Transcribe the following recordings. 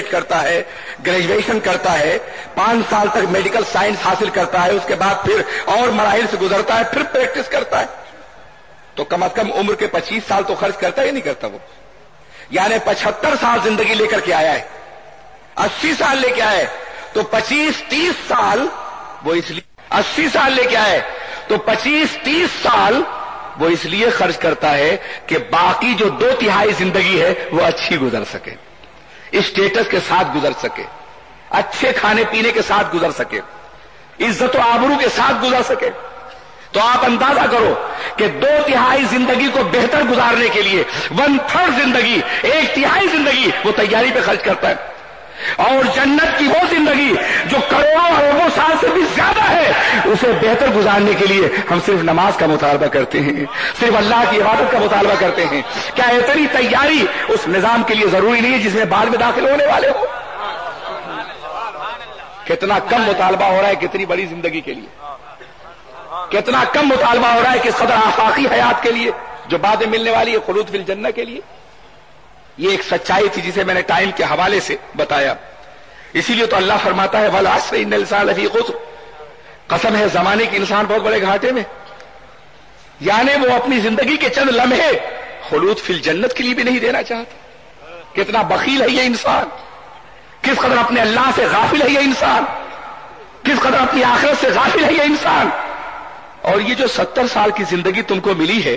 کرتا ہے, گریجویشن کرتا ہے, 5 سال تک میڈیکل سائنس حاصل کرتا ہے, اس کے بعد پھر اور مراحل سے گزرتا ہے, پھر پریکٹس کرتا ہے, تو کم از کم عمر کے 25 سال تو خرچ کرتا ہی نہیں کرتا وہ. یعنی 75 سال زندگی لے کر کے آیا ہے, 80 سال لے کے آئے تو 25-30 سال وہ اس لیے 80 سال لے کے آئے تو 25-30 سال وہ اس لیے خرچ کرتا ہے کہ باقی جو 2/3 زندگی ہے وہ اچھی گزر سکے, اسٹیٹس کے ساتھ گزر سکے, اچھے کھانے پینے کے ساتھ گزر سکے, عزت و آبرو کے ساتھ گزر سکے. تو آپ اندازہ کرو کہ 2/3 زندگی کو بہتر گزارنے کے لیے 1/3 زندگی, 1/3 زندگی وہ تیاری پہ خرچ کرتا ہے. اور جنت کی وہ زندگی جو کروڑوں اربوں سال سے بھی زیادہ ہے, اسے بہتر گزارنے کے لیے ہم صرف نماز کا مطالبہ کرتے ہیں, صرف اللہ کی عبادت کا مطالبہ کرتے ہیں. کیا اتنی تیاری اس نظام کے لیے ضروری نہیں ہے جس میں بعد میں داخل ہونے والے ہو؟ کتنا کم مطالبہ ہو رہا ہے کتنی بڑی زندگی کے لیے, کتنا کم مطالبہ ہو رہا ہے کس قدر آفاقی حیات کے لیے جو بعد میں ملنے والی ہے, خلود فی الجنہ کے لیے. یہ ایک سچائی تھی جسے میں نے ٹائم کے حوالے سے بتایا. اسی لیے تو اللہ فرماتا ہے والعصر ان الانسان لفی خسر, قسم ہے زمانے کے انسان بہت بڑے گھاٹے میں. یعنی وہ اپنی زندگی کے چند لمحے خلود فی الجنت کے لیے بھی نہیں دینا چاہتا. کتنا بخیل ہے یہ انسان, کس قدر اپنے اللہ سے غافل ہے یہ انسان, کس قدر اپنی آخرت سے غافل ہے یہ انسان. اور یہ جو 70 سال کی زندگی تم کو ملی ہے,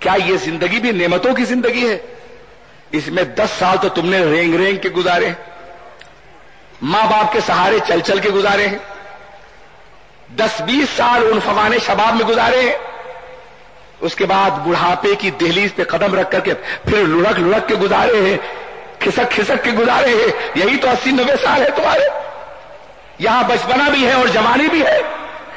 کیا یہ زندگی بھی نعمتوں کی زندگی ہے؟ اس میں 10 سال تو تم نے رینگ رینگ کے گزارے ہیں, ماں باپ کے سہارے چل چل کے گزارے ہیں, 10-20 سال ان فوان شباب میں گزارے ہیں, اس کے بعد بڑھاپے کی دہلیز پہ قدم رکھ کر کے پھر لڑک لڑک کے گزارے ہیں, کھسک کھسک کے گزارے ہیں. یہی تو 80-90 سال ہے تمہارے. یہاں بچپنا بھی ہے اور جوانی بھی ہے,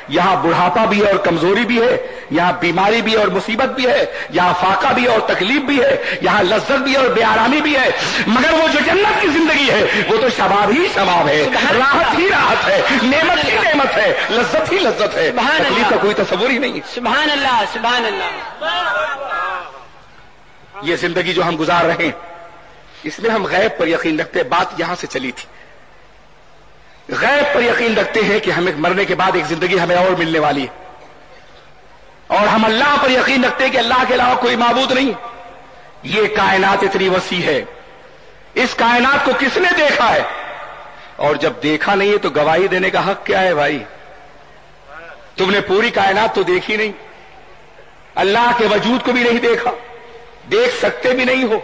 یہاں بڑھاپا بھی ہے اور کمزوری بھی ہے, یہاں بیماری بھی ہے اور مصیبت بھی ہے, یہاں فاقہ بھی ہے اور تکلیف بھی ہے, یہاں لذت بھی ہے اور بے آرامی بھی ہے. مگر وہ جو جنت کی زندگی ہے وہ تو شباب ہی شباب ہے, راحت ہی راحت ہے, نعمت ہی نعمت ہے, لذت ہی لذت ہے, تکلیف کا کوئی تصور ہی نہیں. سبحان اللہ, سبحان اللہ. یہ زندگی جو ہم گزار رہے ہیں اس میں ہم غیب پر یقین رکھتے. بات یہاں سے چلی تھی, غیب پر یقین رکھتے ہیں کہ ہمیں مرنے کے بعد ایک زندگی ہمیں اور ملنے والی ہے, اور ہم اللہ پر یقین رکھتے ہیں کہ اللہ کے علاوہ کوئی معبود نہیں. یہ کائنات اتنی وسیع ہے, اس کائنات کو کس نے دیکھا ہے؟ اور جب دیکھا نہیں ہے تو گواہی دینے کا حق کیا ہے بھائی؟ تم نے پوری کائنات تو دیکھی نہیں, اللہ کے وجود کو بھی نہیں دیکھا, دیکھ سکتے بھی نہیں ہو,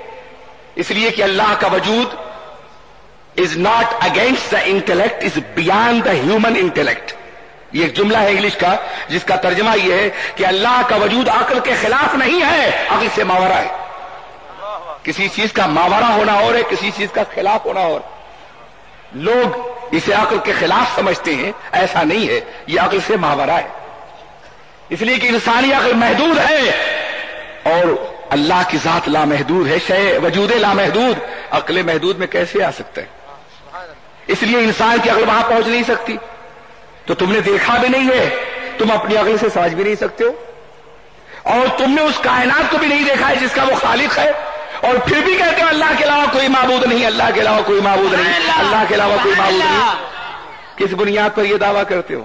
اس لیے کہ اللہ کا وجود is not against the intellect, is beyond the human intellect. یہ ایک جملہ ہے انگلش کا جس کا ترجمہ یہ ہے کہ اللہ کا وجود عقل کے خلاف نہیں ہے, عقل سے ماورا ہے. کسی چیز کا ماورا ہونا اور ہے, کسی چیز کا خلاف ہونا اور. لوگ اسے عقل کے خلاف سمجھتے ہیں, ایسا نہیں ہے, یہ عقل سے ماورا ہے. اس لیے کہ انسانی عقل محدود ہے اور اللہ کی ذات لامحدود ہے. شے وجود لامحدود, عقل محدود میں کیسے آ سکتا ہے؟ اس لیے انسان کی عقل وہاں پہنچ نہیں سکتی. تو تم نے دیکھا بھی نہیں ہے, تم اپنی عقل سے سمجھ بھی نہیں سکتے ہو, اور تم نے اس کائنات کو بھی نہیں دیکھا ہے جس کا وہ خالق ہے, اور پھر بھی کہتے ہو اللہ کے علاوہ کوئی معبود نہیں, اللہ کے علاوہ کوئی معبود نہیں, اللہ کے علاوہ کوئی معبود نہیں. کس بنیاد پر یہ دعویٰ کرتے ہو؟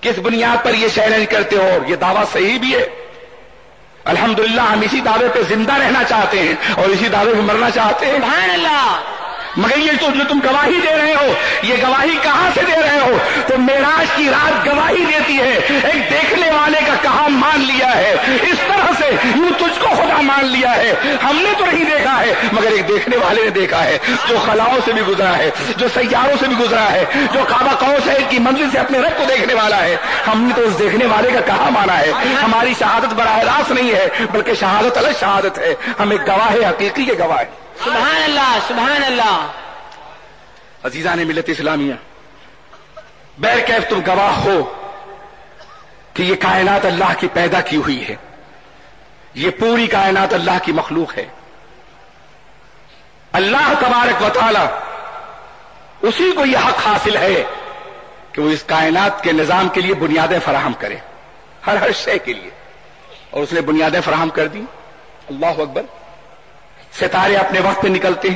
کس بنیاد پر یہ چیلنج کرتے ہو؟ یہ دعویٰ صحیح بھی ہے, الحمدللہ ہم اسی دعوے پہ زندہ رہنا چاہتے ہیں اور اسی دعوے پہ مرنا چاہتے ہیں. سبحان اللہ. مگر یہ تو جو تم گواہی دے رہے ہو, یہ گواہی کہاں سے دے رہے ہو؟ تو معراج کی رات گواہی دیتی ہے. ایک دیکھنے والے کا کہاں مان لیا ہے, اس طرح سے یوں تجھ کو خدا مان لیا ہے. ہم نے تو نہیں دیکھا ہے مگر ایک دیکھنے والے نے دیکھا ہے, جو خلاؤں سے بھی گزرا ہے, جو سیاروں سے بھی گزرا ہے, جو کعبہ قوس ہے کی منزل سے اپنے رب کو دیکھنے والا ہے. ہم نے تو اس دیکھنے والے کا کہاں مانا ہے. ہماری شہادت براہ راست نہیں ہے بلکہ شہادت الگ شہادت ہے. ہم ایک گواہ حقیقی کے گواہ ہیں. سبحان اللہ, سبحان اللہ. عزیزان ملت اسلامیہ, بہرکیف تم گواہ ہو کہ یہ کائنات اللہ کی پیدا کی ہوئی ہے, یہ پوری کائنات اللہ کی مخلوق ہے. اللہ تبارک و تعالی اسی کو یہ حق حاصل ہے کہ وہ اس کائنات کے نظام کے لیے بنیادیں فراہم کرے, ہر شے کے لیے, اور اس نے بنیادیں فراہم کر دی. اللہ اکبر. ستارے اپنے وقت پہ نکلتے ہیں,